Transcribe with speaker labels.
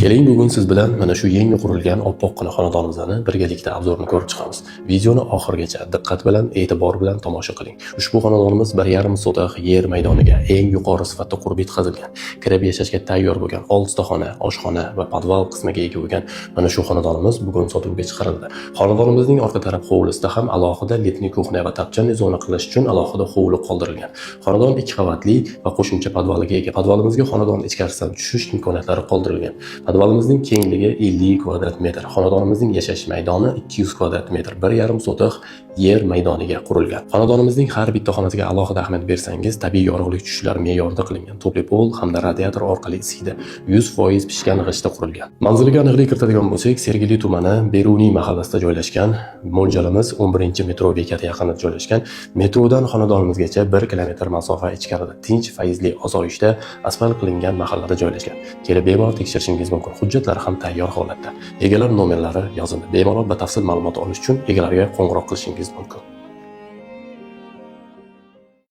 Speaker 1: Keling bugun siz bilan mana shu yangi qurilgan oppoqqina xonadonimizni birgalikda obzorini ko'rib chiqamiz. Videoni oxirigacha diqqat bilan, e'tibor bilan tomosha qiling. Ushbu xonadonimiz 1,5 sotix yer maydoniga eng yuqori sifatda qurib yetkazilgan. Kirib yashashga tayyor bo'lgan 6 ta xona, oshxona va podval qismiga ega bo'lgan mana shu xonadonimiz bugun sotuvga chiqarildi. Xonadonimizning orqa taraf hovlisida ham alohida letniy kuxnya va tapchani zona qilish uchun alohida hovli qoldirilgan. Xonadon 2 qavatli va qo'shimcha podvaliga ega. Podvalimizga xonadon ichkarisidan tushish imkoniyatlari qoldirilgan. Podvalimizning kengligi 50 kvadrat metr, xonadonimizning yashash maydoni 200 kvadrat metr, 1,5 sotix yer maydoniga qurilgan. Xonadonimizning har bitta xonasiga alohida ahamiyat bersangiz, tabiiy yorug'lik tushishlari me'yorida qilingan. Topli pol hamda radiator orqali isiydi. 100% pishgan g'ishtda qurilgan. Manziliga aniqlik kiritadigan bo'lsak, Sergeli tumani Beruniy mahallasida joylashgan. Mo'ljalimiz 11-metro bekati yaqinida joylashgan. Metrodan xonadonimizgacha 1 kilometr masofa ichkarida, tinch, fayzli, osoyishta asfalt qilingan mahallada joylashgan. Kelib bemalol tekshirishingiz mumkin. Hujjatlar ham tayyor holatda. Egalar nomerlari yozildi. Bemalol batafsil ma'lumot olish uchun egalarga qo'ng'iroq qilishingiz mumkin.